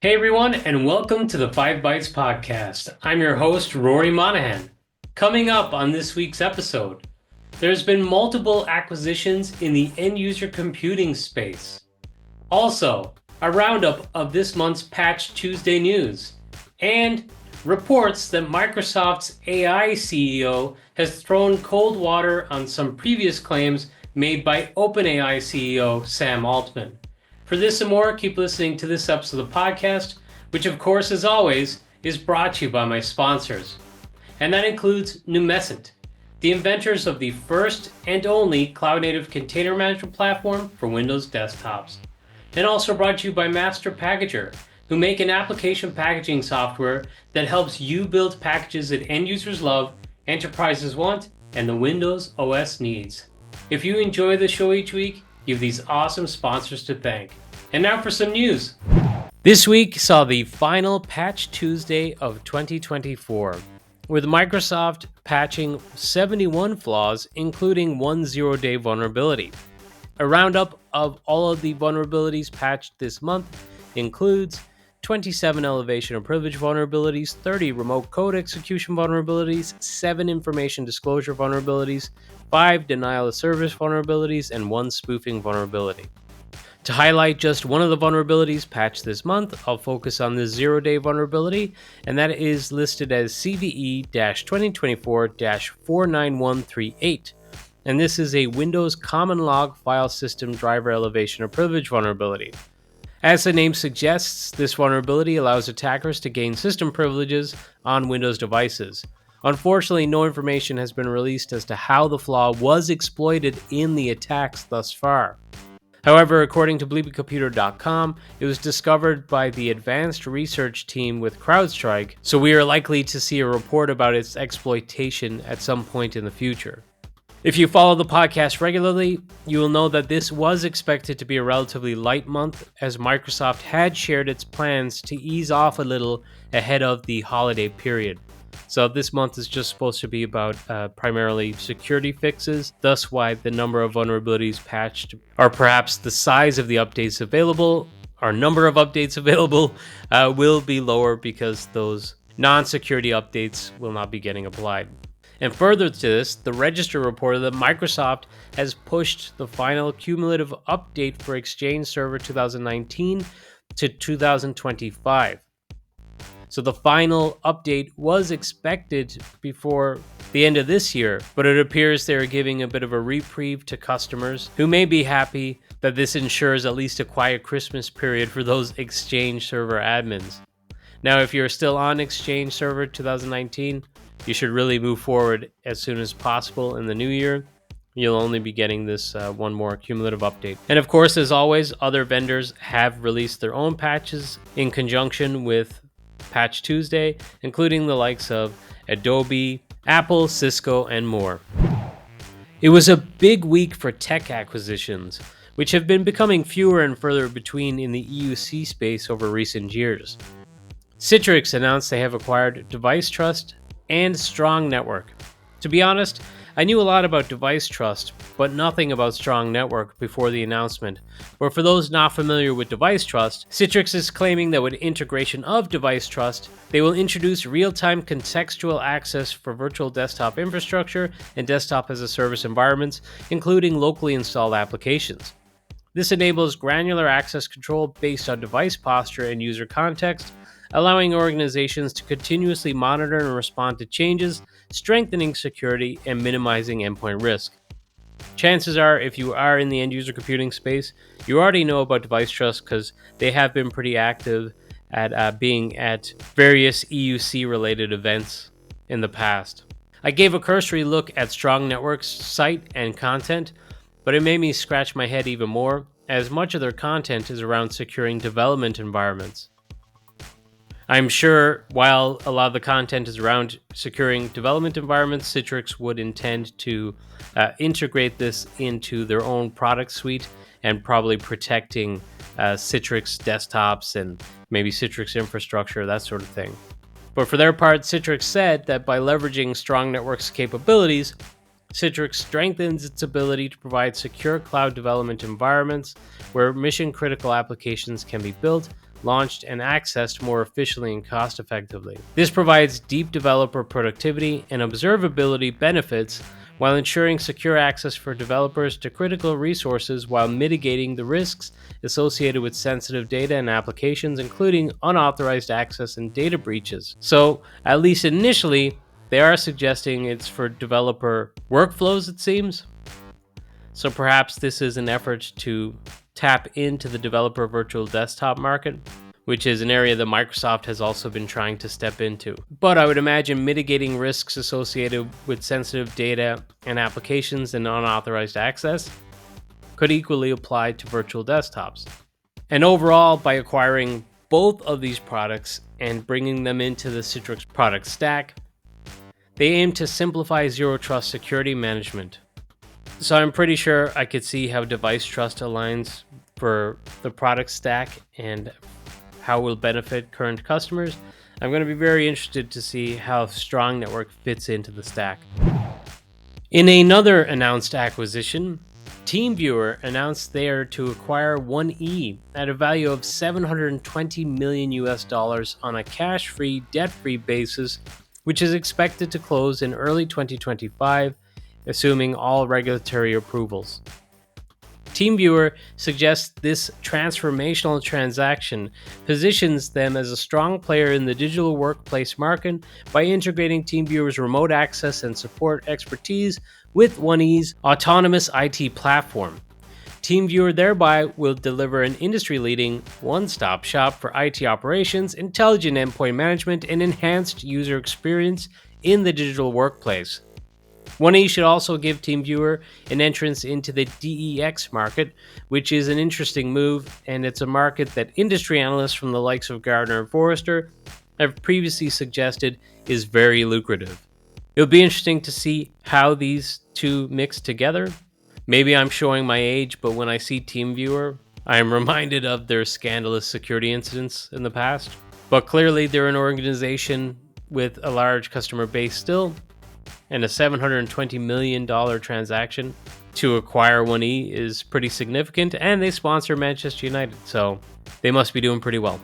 Hey everyone, and welcome to the 5 Bytes podcast. I'm your host, Rory Monahan. Coming up on this week's episode, there's been multiple acquisitions in the end-user computing space. Also, a roundup of this month's Patch Tuesday news, and reports that Microsoft's AI CEO has thrown cold water on some previous claims made by OpenAI CEO Sam Altman. For this and more, keep listening to this episode of the podcast, which of course, as always, is brought to you by my sponsors. And that includes Numescent, the inventors of the first and only cloud-native container management platform for Windows desktops. And also brought to you by Master Packager, who make an application packaging software that helps you build packages that end users love, enterprises want, and the Windows OS needs. If you enjoy the show each week, you have these awesome sponsors to thank. And now for some news. This week saw the final Patch Tuesday of 2024, with Microsoft patching 71 flaws, including one zero-day vulnerability. A roundup of all of the vulnerabilities patched this month includes 27 elevation of privilege vulnerabilities, 30 remote code execution vulnerabilities, 7 information disclosure vulnerabilities, 5 denial of service vulnerabilities, and 1 spoofing vulnerability. To highlight just one of the vulnerabilities patched this month, I'll focus on the zero-day vulnerability, and that is listed as CVE-2024-49138. And this is a Windows common log file system driver elevation of privilege vulnerability. As the name suggests, this vulnerability allows attackers to gain system privileges on Windows devices. Unfortunately, no information has been released as to how the flaw was exploited in the attacks thus far. However, according to BleepingComputer.com, it was discovered by the advanced research team with CrowdStrike, so we are likely to see a report about its exploitation at some point in the future. If you follow the podcast regularly, you will know that this was expected to be a relatively light month, as Microsoft had shared its plans to ease off a little ahead of the holiday period. So this month is just supposed to be about primarily security fixes, thus why the number of vulnerabilities patched, or perhaps the size of the updates available, or number of updates available, will be lower because those non-security updates will not be getting applied. And further to this, the Register reported that Microsoft has pushed the final cumulative update for Exchange Server 2019 to 2025. So the final update was expected before the end of this year, but it appears they're giving a bit of a reprieve to customers who may be happy that this ensures at least a quiet Christmas period for those Exchange Server admins. Now, if you're still on Exchange Server 2019, you should really move forward as soon as possible in the new year. You'll only be getting this one more cumulative update. And of course, as always, other vendors have released their own patches in conjunction with Patch Tuesday, including the likes of Adobe, Apple, Cisco, and more. It was a big week for tech acquisitions, which have been becoming fewer and further between in the EUC space over recent years. Citrix announced they have acquired deviceTRUST and Strong Network. To be honest, I knew a lot about deviceTRUST, but nothing about Strong Network before the announcement. But for those not familiar with deviceTRUST, Citrix is claiming that with integration of deviceTRUST, they will introduce real-time contextual access for virtual desktop infrastructure and desktop-as-a-service environments, including locally installed applications. This enables granular access control based on device posture and user context, allowing organizations to continuously monitor and respond to changes, strengthening security and minimizing endpoint risk. Chances are, if you are in the end-user computing space, you already know about deviceTRUST because they have been pretty active at being at various EUC-related events in the past. I gave a cursory look at Strong Network's site and content, but it made me scratch my head even more, as much of their content is around securing development environments. I'm sure while a lot of the content is around securing development environments, Citrix would intend to integrate this into their own product suite and probably protecting Citrix desktops and maybe Citrix infrastructure, that sort of thing. But for their part, Citrix said that by leveraging Strong Network's capabilities, Citrix strengthens its ability to provide secure cloud development environments where mission-critical applications can be built, launched, and accessed more efficiently and cost effectively. This provides deep developer productivity and observability benefits while ensuring secure access for developers to critical resources while mitigating the risks associated with sensitive data and applications, including unauthorized access and data breaches. So, at least initially, they are suggesting it's for developer workflows, it seems. So perhaps this is an effort to tap into the developer virtual desktop market, which is an area that Microsoft has also been trying to step into. But I would imagine mitigating risks associated with sensitive data and applications and unauthorized access could equally apply to virtual desktops. And overall, by acquiring both of these products and bringing them into the Citrix product stack, they aim to simplify zero trust security management. So I'm pretty sure I could see how deviceTRUST aligns for the product stack and how it will benefit current customers. I'm going to be very interested to see how Strong Network fits into the stack. In another announced acquisition, Teamviewer announced they are to acquire 1E at a value of $720 million on a cash-free, debt-free basis, which is expected to close in early 2025, assuming all regulatory approvals. Teamviewer suggests this transformational transaction positions them as a strong player in the digital workplace market by integrating Teamviewer's remote access and support expertise with 1E's autonomous IT platform. Teamviewer thereby will deliver an industry-leading one-stop shop for IT operations, intelligent endpoint management, and enhanced user experience in the digital workplace. 1E should also give Teamviewer an entrance into the DEX market, which is an interesting move, and it's a market that industry analysts from the likes of Gartner and Forrester have previously suggested is very lucrative. It'll be interesting to see how these two mix together. Maybe I'm showing my age, but when I see Teamviewer, I am reminded of their scandalous security incidents in the past. But clearly they're an organization with a large customer base still, and a $720 million transaction to acquire 1E is pretty significant, and they sponsor Manchester United, so they must be doing pretty well.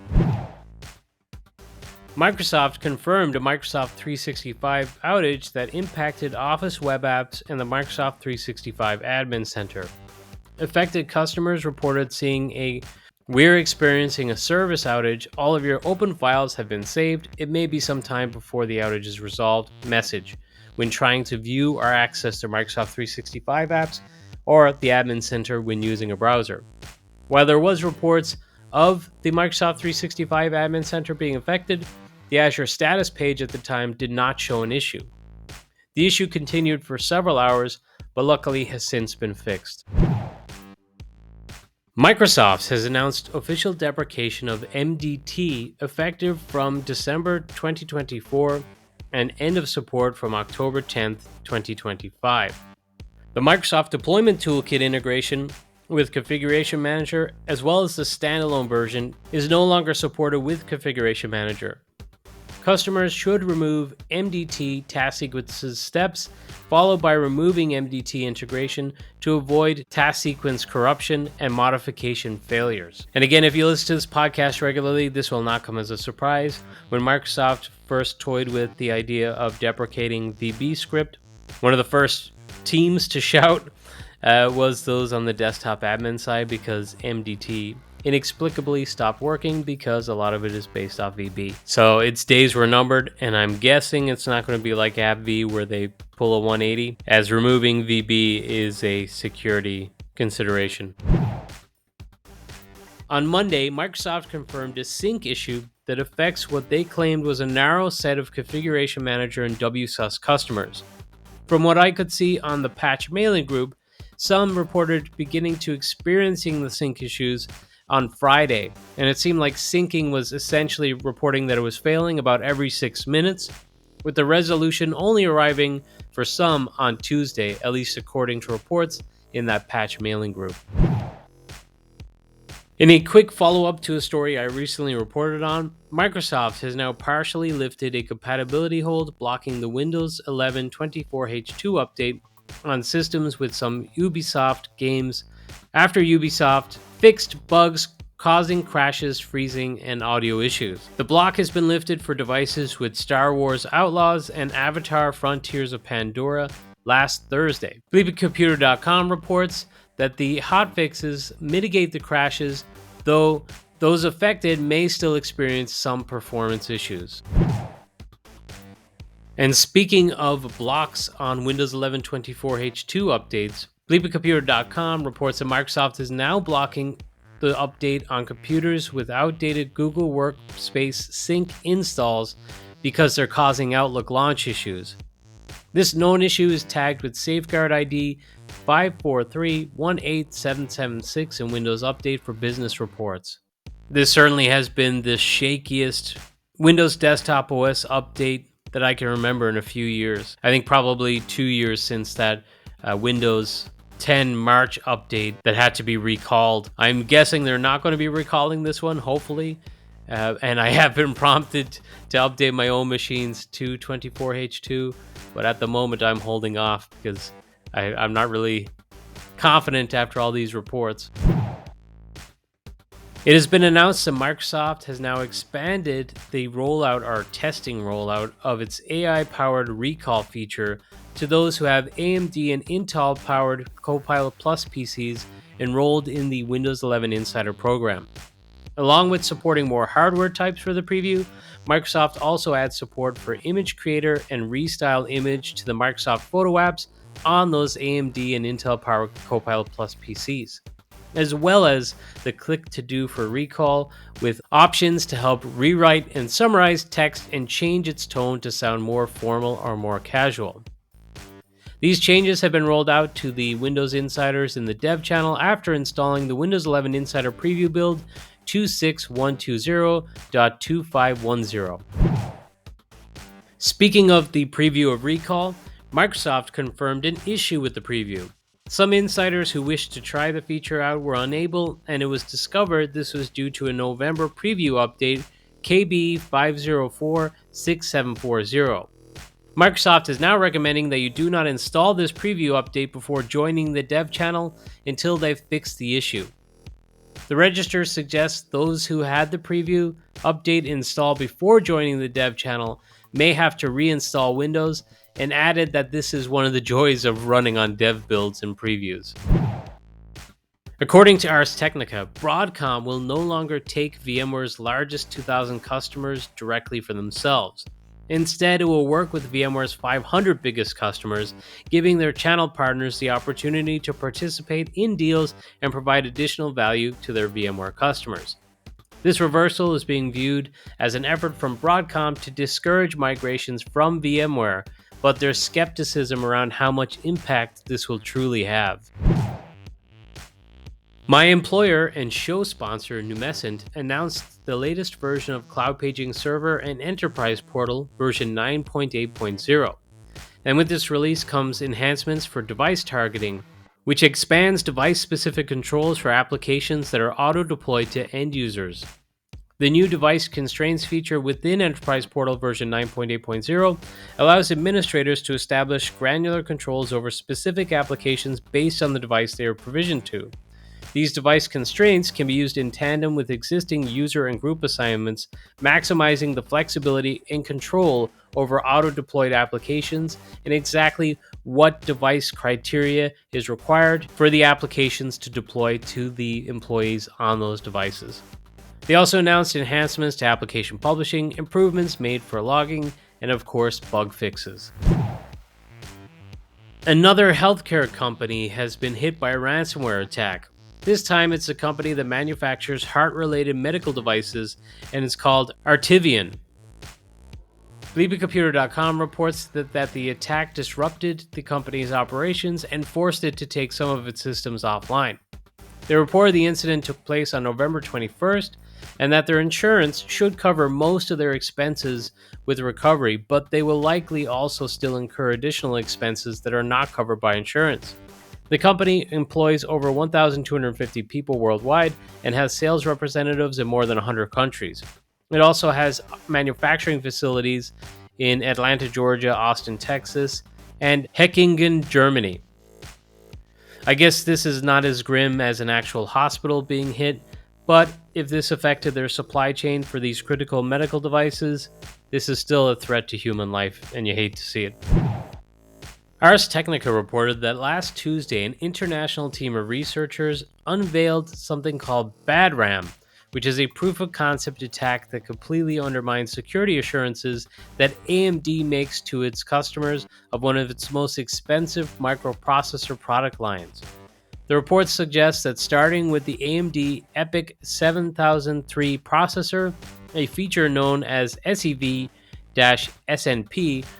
Microsoft confirmed a Microsoft 365 outage that impacted Office web apps and the Microsoft 365 Admin Center. Affected customers reported seeing "We're experiencing a service outage. All of your open files have been saved. It may be some time before the outage is resolved" message when trying to view or access the Microsoft 365 apps or the Admin Center when using a browser. While there was reports of the Microsoft 365 Admin Center being affected, the Azure status page at the time did not show an issue. The issue continued for several hours, but luckily has since been fixed. Microsoft has announced official deprecation of MDT effective from December 2024 and end of support from October 10, 2025. The Microsoft Deployment Toolkit integration with Configuration Manager, as well as the standalone version, is no longer supported with Configuration Manager. Customers should remove MDT task sequences steps, followed by removing MDT integration to avoid task sequence corruption and modification failures. And again, if you listen to this podcast regularly, this will not come as a surprise. When Microsoft first toyed with the idea of deprecating VB script, one of the first teams to shout was those on the desktop admin side, because MDT inexplicably stopped working because a lot of it is based off VB. So its days were numbered, and I'm guessing it's not going to be like AppV where they pull a 180, as removing VB is a security consideration. On Monday, Microsoft confirmed a sync issue that affects what they claimed was a narrow set of Configuration Manager and WSUS customers. From what I could see on the patch mailing group, some reported beginning to experiencing the sync issues on Friday, and it seemed like syncing was essentially reporting that it was failing about every 6 minutes, with the resolution only arriving for some on Tuesday, at least according to reports in that patch mailing group. In a quick follow-up to a story I recently reported on, Microsoft has now partially lifted a compatibility hold blocking the Windows 11 24H2 update on systems with some Ubisoft games after Ubisoft fixed bugs causing crashes, freezing, and audio issues. The block has been lifted for devices with Star Wars Outlaws and Avatar Frontiers of Pandora last Thursday. BleepingComputer.com reports that the hotfixes mitigate the crashes, though those affected may still experience some performance issues. And speaking of blocks on Windows 11 24H2 updates, BleepingComputer.com reports that Microsoft is now blocking the update on computers with outdated Google Workspace Sync installs because they're causing Outlook launch issues. This known issue is tagged with Safeguard ID 543-18776 in Windows Update for Business reports. This certainly has been the shakiest Windows Desktop OS update that I can remember in a few years. I think probably 2 years since that Windows 10 March update that had to be recalled. I'm guessing they're not going to be recalling this one, hopefully. And I have been prompted to update my own machines to 24H2, but at the moment I'm holding off because I'm not really confident after all these reports. It has been announced that Microsoft has now expanded the rollout or testing rollout of its AI-powered recall feature to those who have AMD and Intel-powered Copilot Plus PCs enrolled in the Windows 11 Insider program. Along with supporting more hardware types for the preview, Microsoft also adds support for Image Creator and Restyle Image to the Microsoft Photo apps on those AMD and Intel-powered Copilot Plus PCs, as well as the Click to Do for recall with options to help rewrite and summarize text and change its tone to sound more formal or more casual. These changes have been rolled out to the Windows Insiders in the Dev channel after installing the Windows 11 Insider Preview build 26120.2510. Speaking of the preview of recall, Microsoft confirmed an issue with the preview. Some insiders who wished to try the feature out were unable, and it was discovered this was due to a November preview update KB 5046740. Microsoft is now recommending that you do not install this preview update before joining the dev channel until they've fixed the issue. The register suggests those who had the preview update installed before joining the dev channel may have to reinstall Windows, and added that this is one of the joys of running on dev builds and previews. According to Ars Technica, Broadcom will no longer take VMware's largest 2,000 customers directly for themselves. Instead, it will work with VMware's 500 biggest customers, giving their channel partners the opportunity to participate in deals and provide additional value to their VMware customers. This reversal is being viewed as an effort from Broadcom to discourage migrations from VMware, but there's skepticism around how much impact this will truly have. My employer and show sponsor, Numescent, announced the latest version of Cloudpaging Server and Enterprise Portal version 9.8.0. And with this release comes enhancements for device targeting, which expands device-specific controls for applications that are auto-deployed to end users. The new device constraints feature within Enterprise Portal version 9.8.0 allows administrators to establish granular controls over specific applications based on the device they are provisioned to. These device constraints can be used in tandem with existing user and group assignments, maximizing the flexibility and control over auto-deployed applications and exactly what device criteria is required for the applications to deploy to the employees on those devices. They also announced enhancements to application publishing, improvements made for logging, and of course, bug fixes. Another healthcare company has been hit by a ransomware attack. This time it's a company that manufactures heart-related medical devices and is called Artivion. BleepingComputer.com reports that the attack disrupted the company's operations and forced it to take some of its systems offline. They reported the incident took place on November 21st and that their insurance should cover most of their expenses with recovery, but they will likely also still incur additional expenses that are not covered by insurance. The company employs over 1,250 people worldwide and has sales representatives in more than 100 countries. It also has manufacturing facilities in Atlanta, Georgia, Austin, Texas, and Heckingen, Germany. I guess this is not as grim as an actual hospital being hit, but if this affected their supply chain for these critical medical devices, this is still a threat to human life, and you hate to see it. Ars Technica reported that last Tuesday, an international team of researchers unveiled something called BadRAM, which is a proof-of-concept attack that completely undermines security assurances that AMD makes to its customers of one of its most expensive microprocessor product lines. The report suggests that starting with the AMD EPYC 7003 processor, a feature known as SEV-SNP,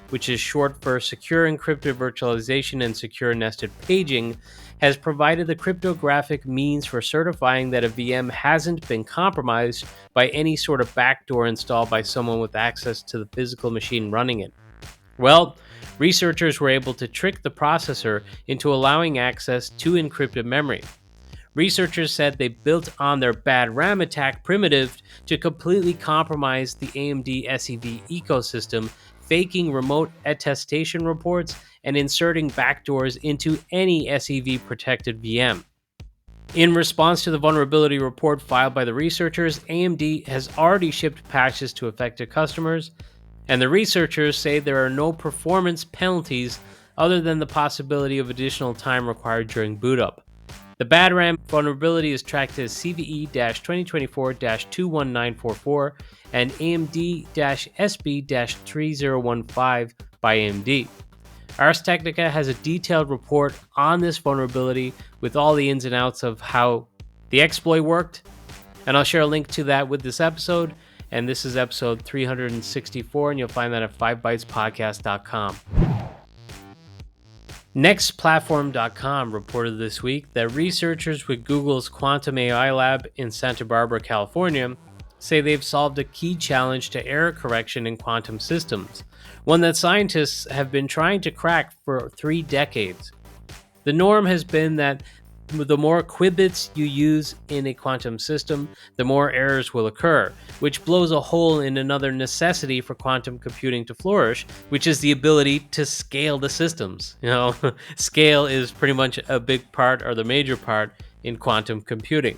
which is short for Secure Encrypted Virtualization and Secure Nested Paging, has provided the cryptographic means for certifying that a VM hasn't been compromised by any sort of backdoor installed by someone with access to the physical machine running it. Well, researchers were able to trick the processor into allowing access to encrypted memory. Researchers said they built on their BadRAM attack primitive to completely compromise the AMD SEV ecosystem, faking remote attestation reports and inserting backdoors into any SEV-protected VM. In response to the vulnerability report filed by the researchers, AMD has already shipped patches to affected customers, and the researchers say there are no performance penalties other than the possibility of additional time required during boot up. The BadRAM vulnerability is tracked as CVE-2024-21944 and AMD-SB-3015 by AMD. Ars Technica has a detailed report on this vulnerability with all the ins and outs of how the exploit worked, and I'll share a link to that with this episode. And this is episode 364, and you'll find that at 5bytespodcast.com. Nextplatform.com reported this week that researchers with Google's Quantum AI Lab in Santa Barbara, California, say they've solved a key challenge to error correction in quantum systems, one that scientists have been trying to crack for 3 decades. The norm has been that the more qubits you use in a quantum system, the more errors will occur, which blows a hole in another necessity for quantum computing to flourish, which is the ability to scale the systems. Scale is pretty much a big part, or the major part, in quantum computing.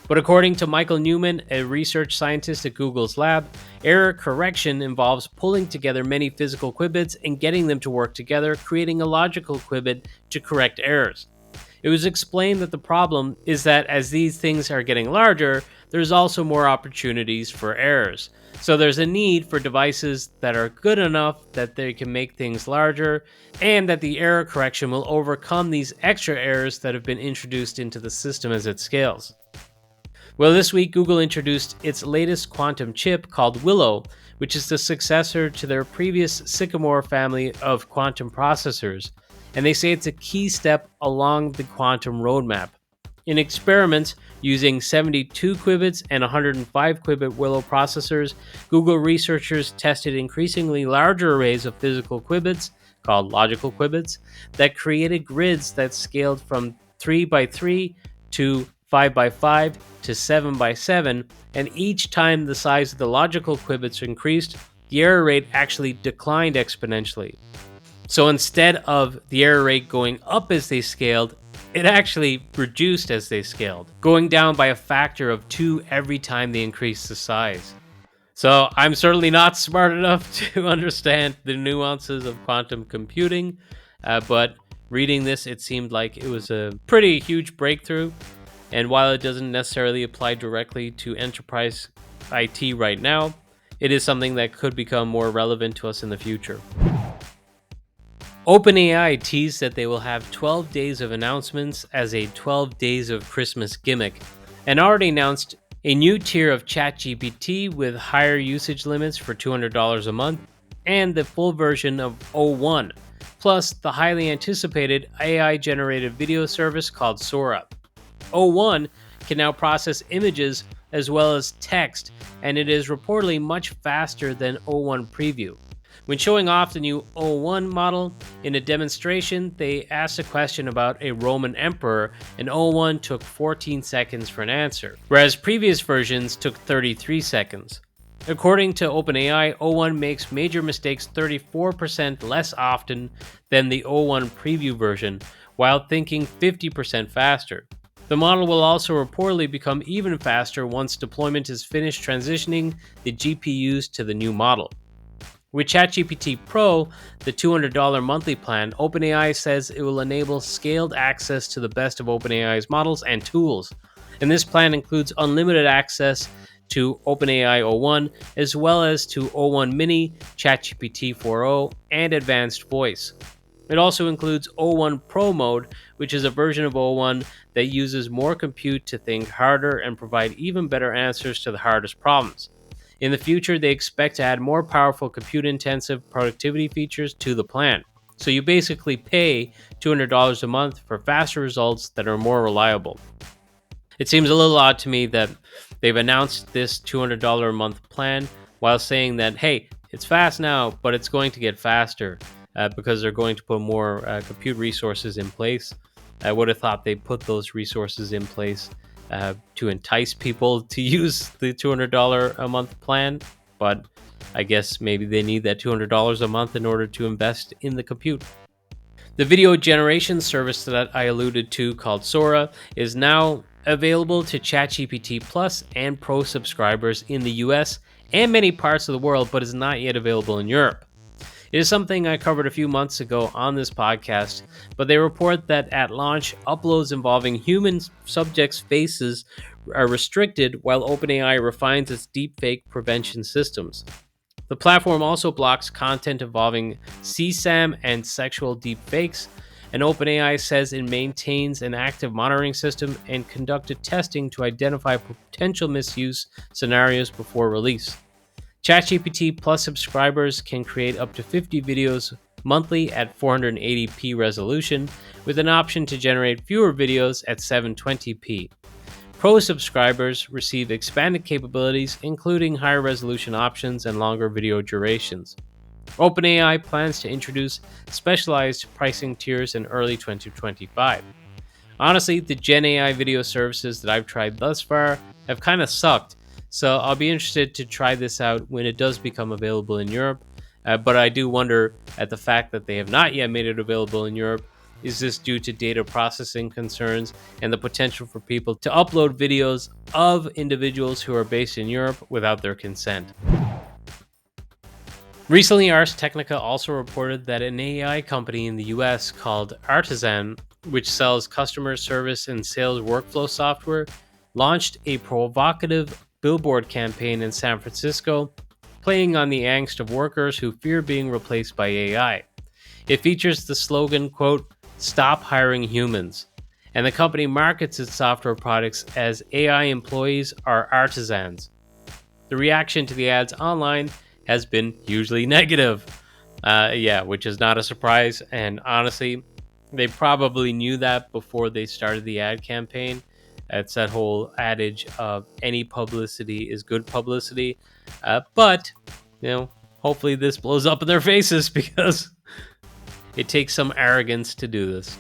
But according to Michael Newman, a research scientist at Google's lab, error correction involves pulling together many physical qubits and getting them to work together, creating a logical qubit to correct errors. It was explained that the problem is that as these things are getting larger, there's also more opportunities for errors. So there's a need for devices that are good enough that they can make things larger, and that the error correction will overcome these extra errors that have been introduced into the system as it scales. Well, this week Google introduced its latest quantum chip called Willow, which is the successor to their previous Sycamore family of quantum processors, and they say it's a key step along the quantum roadmap. In experiments using 72 qubits and 105 qubit Willow processors, Google researchers tested increasingly larger arrays of physical qubits, called logical qubits, that created grids that scaled from 3 by 3 to 5 by 5 to 7 by 7, and each time the size of the logical qubits increased, the error rate actually declined exponentially. So instead of the error rate going up as they scaled, it actually reduced as they scaled, going down by a factor of 2 every time they increased the size. So I'm certainly not smart enough to understand the nuances of quantum computing, but reading this, it seemed like it was a pretty huge breakthrough. And while it doesn't necessarily apply directly to enterprise IT right now, it is something that could become more relevant to us in the future. OpenAI teased that they will have 12 days of announcements as a 12 days of Christmas gimmick, and already announced a new tier of ChatGPT with higher usage limits for $200 a month, and the full version of O1, plus the highly anticipated AI-generated video service called Sora. O1 can now process images as well as text, and it is reportedly much faster than O1 Preview. When showing off the new O1 model in a demonstration, they asked a question about a Roman emperor, and O1 took 14 seconds for an answer, whereas previous versions took 33 seconds. According to OpenAI, O1 makes major mistakes 34% less often than the O1 Preview version, while thinking 50% faster. The model will also reportedly become even faster once deployment is finished transitioning the GPUs to the new model. With ChatGPT Pro, the $200 monthly plan, OpenAI says it will enable scaled access to the best of OpenAI's models and tools. And this plan includes unlimited access to OpenAI o1, as well as to o1 Mini, ChatGPT 4o, and Advanced Voice. It also includes o1 Pro mode, which is a version of o1 that uses more compute to think harder and provide even better answers to the hardest problems. In the future, they expect to add more powerful compute-intensive productivity features to the plan. So you basically pay $200 a month for faster results that are more reliable. It seems a little odd to me that they've announced this $200 a month plan while saying that, hey, it's fast now, but it's going to get faster because they're going to put more compute resources in place. I would have thought they put those resources in place to entice people to use the $200 a month plan, but I guess maybe they need that $200 a month in order to invest in the compute. The video generation service that I alluded to, called Sora, is now available to ChatGPT Plus and Pro subscribers in the US and many parts of the world, but is not yet available in Europe. It is something I covered a few months ago on this podcast, but they report that at launch, uploads involving human subjects' faces are restricted while OpenAI refines its deepfake prevention systems. The platform also blocks content involving CSAM and sexual deepfakes, and OpenAI says it maintains an active monitoring system and conducted testing to identify potential misuse scenarios before release. ChatGPT Plus subscribers can create up to 50 videos monthly at 480p resolution, with an option to generate fewer videos at 720p. Pro subscribers receive expanded capabilities, including higher resolution options and longer video durations. OpenAI plans to introduce specialized pricing tiers in early 2025. Honestly, the GenAI video services that I've tried thus far have kind of sucked, so I'll be interested to try this out when it does become available in Europe, but I do wonder at the fact that they have not yet made it available in Europe. Is this due to data processing concerns and the potential for people to upload videos of individuals who are based in Europe without their consent? Recently, Ars Technica also reported that an AI company in the US called Artisan, which sells customer service and sales workflow software, launched a provocative Billboard campaign in San Francisco, playing on the angst of workers who fear being replaced by AI. It features the slogan, quote, "Stop hiring humans," and the company markets its software products as AI employees are artisans. The reaction to the ads online has been hugely negative. Which is not a surprise, and honestly, they probably knew that before they started the ad campaign. It's that whole adage of any publicity is good publicity, but hopefully this blows up in their faces because it takes some arrogance to do this.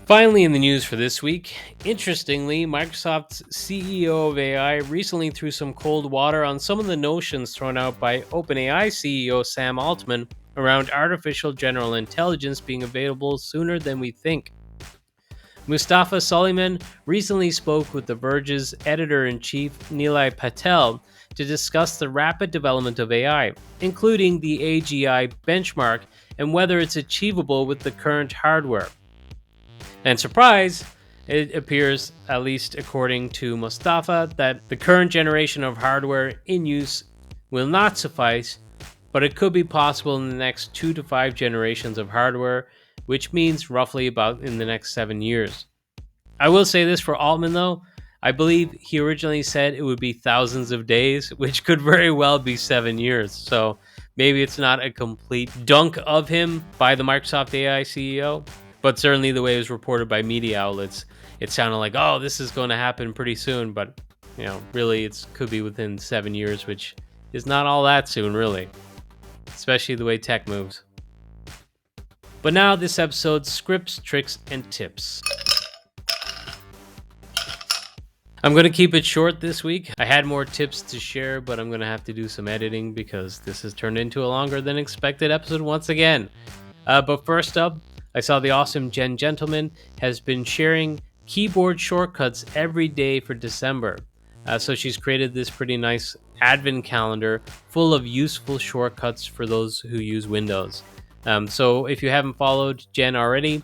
Finally, in the news for this week, interestingly, Microsoft's CEO of AI recently threw some cold water on some of the notions thrown out by OpenAI CEO Sam Altman around artificial general intelligence being available sooner than we think. Mustafa Suleyman recently spoke with The Verge's editor-in-chief Nilay Patel to discuss the rapid development of AI, including the AGI benchmark and whether it's achievable with the current hardware. And surprise, it appears, at least according to Mustafa, that the current generation of hardware in use will not suffice, but it could be possible in the next 2 to 5 generations of hardware, which means roughly about in the next 7 years. I will say this for Altman though, I believe he originally said it would be thousands of days, which could very well be 7 years. So maybe it's not a complete dunk of him by the Microsoft AI CEO. But certainly the way it was reported by media outlets, it sounded like, oh, this is going to happen pretty soon. But, really it could be within 7 years, which is not all that soon, really. Especially the way tech moves. But now this episode's scripts, tricks, and tips. I'm going to keep it short this week. I had more tips to share, but I'm going to have to do some editing because this has turned into a longer than expected episode once again. But first up, I saw the awesome Jen Gentleman has been sharing keyboard shortcuts every day for December. So she's created this pretty nice advent calendar full of useful shortcuts for those who use Windows. So if you haven't followed Jen already,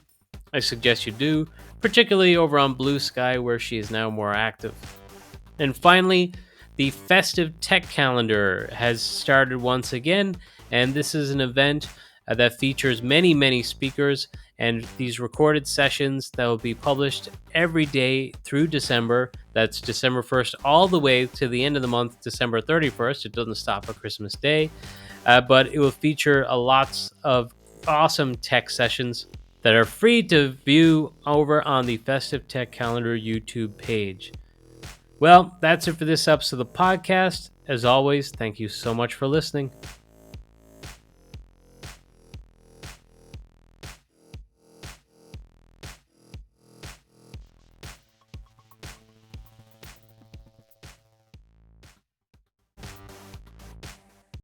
I suggest you do, particularly over on Blue Sky where she is now more active. And finally, the Festive Tech Calendar has started once again, and this is an event that features many speakers and these recorded sessions that will be published every day through December. That's December 1st all the way to the end of the month, December 31st. It doesn't stop at Christmas Day, but it will feature a lots of awesome tech sessions that are free to view over on the Festive Tech Calendar YouTube page. Well, that's it for this episode of the podcast. As always, thank you so much for listening.